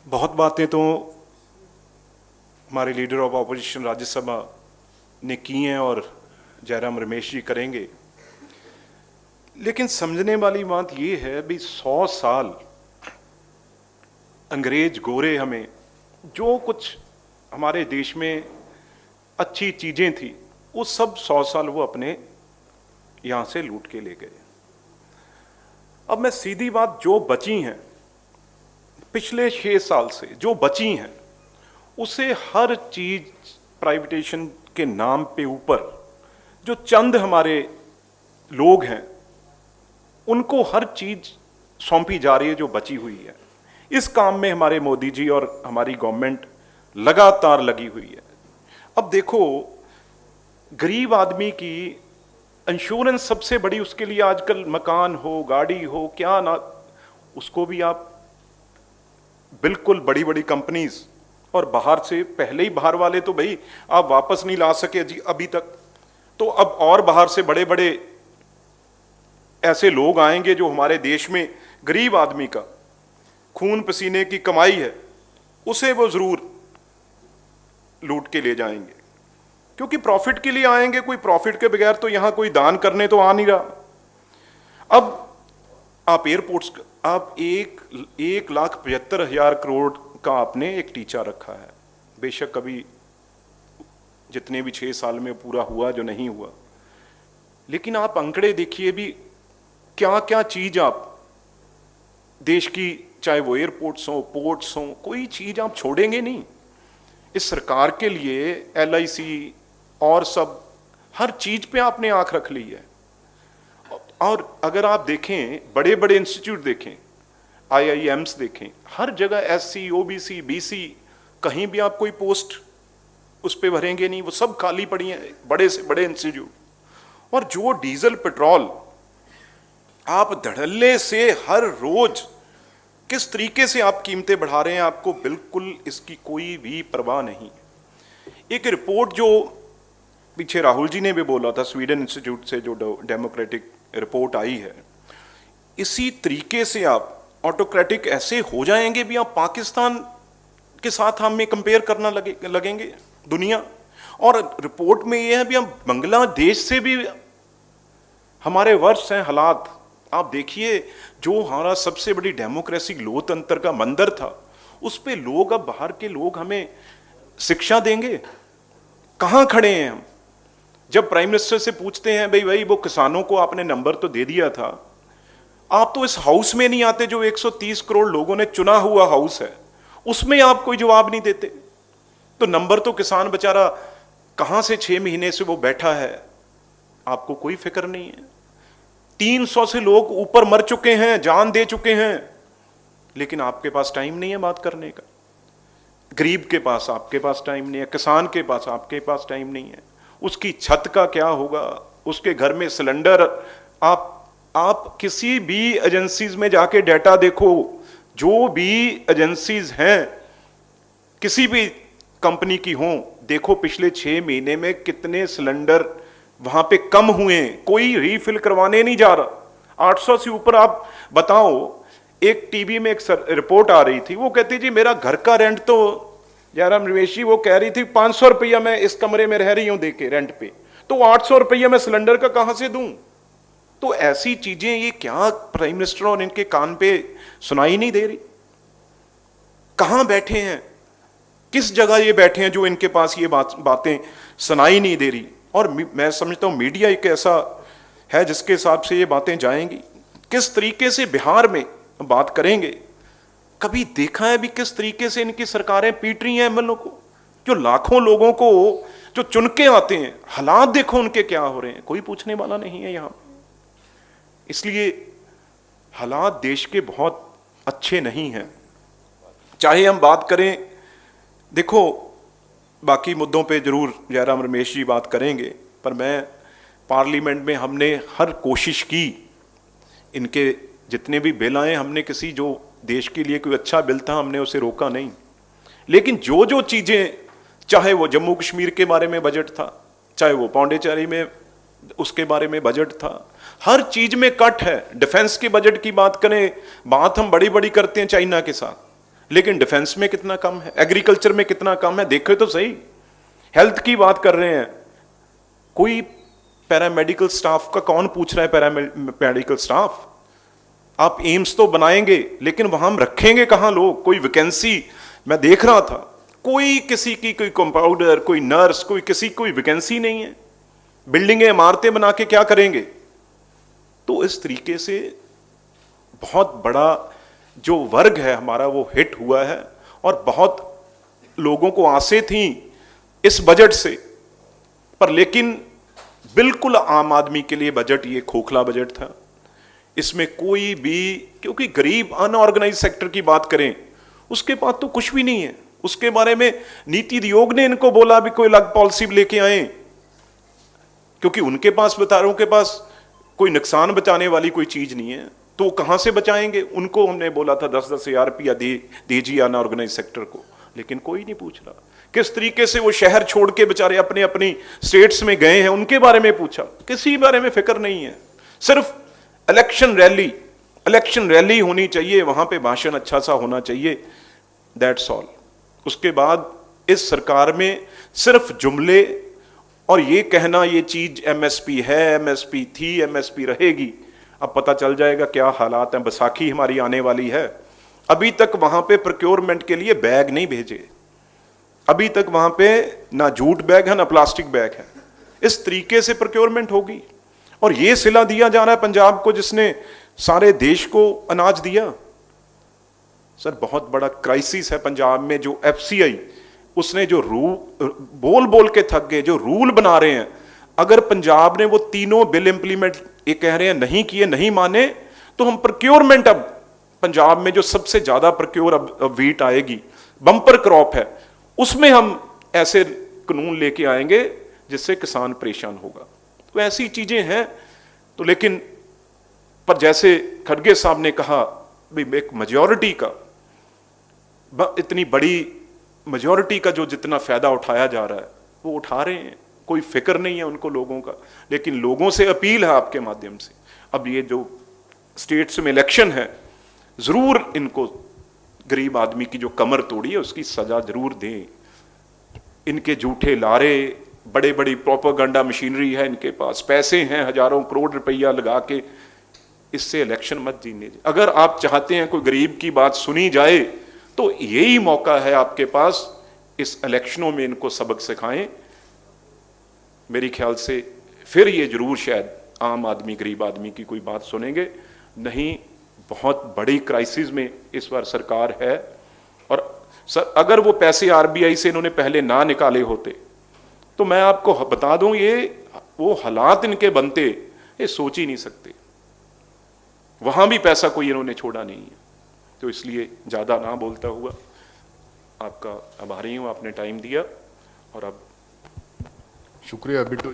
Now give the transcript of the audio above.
बहुत बातें तो हमारे लीडर ऑफ ऑपोजिशन राज्यसभा ने की हैं और जयराम रमेश जी करेंगे, लेकिन समझने वाली बात ये है भी 100 साल अंग्रेज गोरे हमें जो कुछ हमारे देश में अच्छी चीजें थी वो सब 100 साल वो अपने यहां से लूट के ले गए। अब मैं सीधी बात, जो बची हैं पिछले 6 साल से जो बची हैं उसे हर चीज प्राइवेटेशन के नाम पे ऊपर जो चंद हमारे लोग हैं उनको हर चीज सौंपी जा रही है जो बची हुई है। इस काम में हमारे मोदी जी और हमारी गवर्नमेंट लगातार लगी हुई है। अब देखो, गरीब आदमी की इंश्योरेंस सबसे बड़ी, उसके लिए आजकल मकान हो, गाड़ी हो, क्या ना, उसको भी आप बिल्कुल बड़ी बड़ी कंपनीज और बाहर से, पहले ही बाहर वाले तो भाई आप वापस नहीं ला सके जी अभी तक, तो अब और बाहर से बड़े बड़े ऐसे लोग आएंगे जो हमारे देश में गरीब आदमी का खून पसीने की कमाई है उसे वो जरूर लूट के ले जाएंगे, क्योंकि प्रॉफिट के लिए आएंगे। कोई प्रॉफिट के बगैर तो यहां कोई दान करने तो आ नहीं रहा। अब आप एयरपोर्ट्स, आप 1,75,000 करोड़ का आपने एक टीचा रखा है, बेशक कभी जितने भी 6 साल में पूरा हुआ जो नहीं हुआ, लेकिन आप आंकड़े देखिए भी, क्या क्या चीज आप देश की, चाहे वो एयरपोर्ट्स हो, पोर्ट्स हो, कोई चीज आप छोड़ेंगे नहीं। इस सरकार के लिए LIC और सब हर चीज पे आपने आंख रख ली है। और अगर आप देखें, बड़े बड़े इंस्टीट्यूट देखें, IIMs देखें, हर जगह SC OBC BC, कहीं भी आप कोई पोस्ट उस पर भरेंगे नहीं, वो सब खाली पड़ी हैं, बड़े से बड़े इंस्टीट्यूट। और जो डीजल पेट्रोल आप धड़ल्ले से हर रोज किस तरीके से आप कीमतें बढ़ा रहे हैं, आपको बिल्कुल इसकी कोई भी परवाह नहीं। एक रिपोर्ट जो पीछे राहुल जी ने भी बोला था, स्वीडन इंस्टीट्यूट से जो डेमोक्रेटिक रिपोर्ट आई है, इसी तरीके से आप ऑटोक्रेटिक ऐसे हो जाएंगे भी, आप पाकिस्तान के साथ हमें कंपेयर करना लगेंगे दुनिया। और रिपोर्ट में यह है भी, हम बांग्लादेश से भी हमारे वर्ष हैं हालात। आप देखिए, जो हमारा सबसे बड़ी डेमोक्रेसी लोकतंत्र का मंदिर था, उस पे लोग, अब बाहर के लोग हमें शिक्षा देंगे। कहां खड़े हैं हम? जब प्राइम मिनिस्टर से पूछते हैं भाई वो किसानों को आपने नंबर तो दे दिया था, आप तो इस हाउस में नहीं आते जो 130 करोड़ लोगों ने चुना हुआ हाउस है, उसमें आप कोई जवाब नहीं देते। तो नंबर तो किसान बेचारा कहां से 6 महीने से वो बैठा है, आपको कोई फिक्र नहीं है। 300 से लोग ऊपर मर चुके हैं, जान दे चुके हैं, लेकिन आपके पास टाइम नहीं है बात करने का। गरीब के पास आपके पास टाइम नहीं है, किसान के पास आपके पास टाइम नहीं है। उसकी छत का क्या होगा, उसके घर में सिलेंडर, आप किसी भी एजेंसीज में जाके डाटा देखो, जो भी एजेंसीज हैं किसी भी कंपनी की हों, देखो पिछले 6 महीने में कितने सिलेंडर वहां पे कम हुए, कोई रीफिल करवाने नहीं जा रहा। 800 से ऊपर। आप बताओ, एक टीवी में एक रिपोर्ट आ रही थी, वो कहती जी मेरा घर का रेंट तो, जयराम रमेश जी वो कह रही थी 500 रुपया मैं इस कमरे में रह रही हूं देके रेंट पे, तो 800 रुपया मैं सिलेंडर का कहां से दूं? तो ऐसी चीजें ये क्या प्राइम मिनिस्टर और इनके कान पे सुनाई नहीं दे रही? कहां बैठे हैं, किस जगह ये बैठे हैं जो इनके पास ये बातें सुनाई नहीं दे रही? और मैं समझता हूं मीडिया एक ऐसा है जिसके हिसाब से ये बातें जाएंगी। किस तरीके से बिहार में बात करेंगे, कभी देखा है भी किस तरीके से इनकी सरकारें पीट रही हैं MLA को, जो लाखों लोगों को जो चुन के आते हैं, हालात देखो उनके क्या हो रहे हैं, कोई पूछने वाला नहीं है यहां। इसलिए हालात देश के बहुत अच्छे नहीं हैं। चाहे हम बात करें, देखो बाकी मुद्दों पे जरूर जयराम रमेश जी बात करेंगे, पर मैं पार्लियामेंट में हमने हर कोशिश की, इनके जितने भी बिल आए, हमने किसी जो देश के लिए कोई अच्छा बिल था हमने उसे रोका नहीं। लेकिन जो जो चीजें, चाहे वो जम्मू कश्मीर के बारे में बजट था, चाहे वो पौंडीचेरी में उसके बारे में बजट था, हर चीज में कट है। डिफेंस के बजट की बात करें, बात हम बड़ी बड़ी करते हैं चाइना के साथ, लेकिन डिफेंस में कितना कम है, एग्रीकल्चर में कितना कम है, देखे तो सही। हेल्थ की बात कर रहे हैं, कोई पैरामेडिकल स्टाफ का कौन पूछ रहा है? पैरामेडिकल स्टाफ आप एम्स तो बनाएंगे, लेकिन वहां हम रखेंगे कहां लोग? कोई वैकेंसी मैं देख रहा था, कोई किसी की, कोई कंपाउंडर, कोई नर्स, कोई किसी, कोई वैकेंसी नहीं है। बिल्डिंगें, इमारतें बना के क्या करेंगे? तो इस तरीके से बहुत बड़ा जो वर्ग है हमारा वो हिट हुआ है, और बहुत लोगों को आसें थी इस बजट से, पर लेकिन बिल्कुल आम आदमी के लिए बजट ये खोखला बजट था। इसमें कोई भी, क्योंकि गरीब अनऑर्गेनाइज सेक्टर की बात करें, उसके पास तो कुछ भी नहीं है। उसके बारे में नीति आयोग ने इनको बोला भी कोई अलग पॉलिसी लेके आए, क्योंकि उनके पास, बेचारों के पास कोई नुकसान बचाने वाली कोई चीज नहीं है, तो कहां से बचाएंगे? उनको हमने बोला था 10-10 हज़ार रुपया दीजिए अनऑर्गेनाइज सेक्टर को, लेकिन कोई नहीं पूछ रहा। किस तरीके से वो शहर छोड़ के बेचारे अपने अपनी स्टेट्स में गए हैं, उनके बारे में पूछा? किसी बारे में फिक्र नहीं है। सिर्फ इलेक्शन रैली होनी चाहिए, वहां पे भाषण अच्छा सा होना चाहिए, दैट्स ऑल। उसके बाद इस सरकार में सिर्फ जुमले और ये कहना ये चीज एमएसपी है, एमएसपी थी, एमएसपी रहेगी। अब पता चल जाएगा क्या हालात हैं। बैसाखी हमारी आने वाली है, अभी तक वहां पे प्रोक्योरमेंट के लिए बैग नहीं भेजे, अभी तक वहां पे ना जूट बैग है ना प्लास्टिक बैग है। इस तरीके से प्रोक्योरमेंट होगी। और ये सिला दिया जा रहा है पंजाब को, जिसने सारे देश को अनाज दिया। सर बहुत बड़ा क्राइसिस है पंजाब में। जो एफसीआई उसने जो बोल बोल के थक गए, जो रूल बना रहे हैं, अगर पंजाब ने वो तीनों बिल इंप्लीमेंट, ये कह रहे हैं नहीं किए, नहीं माने, तो हम प्रोक्योरमेंट, अब पंजाब में जो सबसे ज्यादा प्रोक्योर अब वीट आएगी, बम्पर क्रॉप है, उसमें हम ऐसे कानून लेके आएंगे जिससे किसान परेशान होगा। तो ऐसी चीजें हैं। तो लेकिन पर जैसे खड़गे साहब ने कहा भाई, एक मेजॉरिटी का, इतनी बड़ी मेजॉरिटी का जो जितना फायदा उठाया जा रहा है वो उठा रहे हैं, कोई फिक्र नहीं है उनको लोगों का। लेकिन लोगों से अपील है आपके माध्यम से, अब ये जो स्टेट्स में इलेक्शन है, जरूर इनको, गरीब आदमी की जो कमर तोड़ी है उसकी सजा जरूर दें। इनके झूठे लारे, बड़े बड़ी प्रोपेगेंडा मशीनरी है इनके पास, पैसे हैं हजारों करोड़ रुपया लगा के, इससे इलेक्शन मत जीने। अगर आप चाहते हैं कोई गरीब की बात सुनी जाए तो यही मौका है आपके पास, इस इलेक्शनों में इनको सबक सिखाएं। मेरे ख्याल से फिर ये जरूर शायद आम आदमी, गरीब आदमी की कोई बात सुनेंगे। नहीं, बहुत बड़ी क्राइसिस में इस बार सरकार है। और सर अगर वो पैसे आरबीआई से इन्होंने पहले ना निकाले होते तो मैं आपको बता दूं, ये वो हालात इनके बनते, ये सोच ही नहीं सकते। वहां भी पैसा कोई इन्होंने छोड़ा नहीं है। तो इसलिए ज्यादा ना बोलता हुआ आपका आभारी हूं, आपने टाइम दिया। और अब शुक्रिया बिट्टू।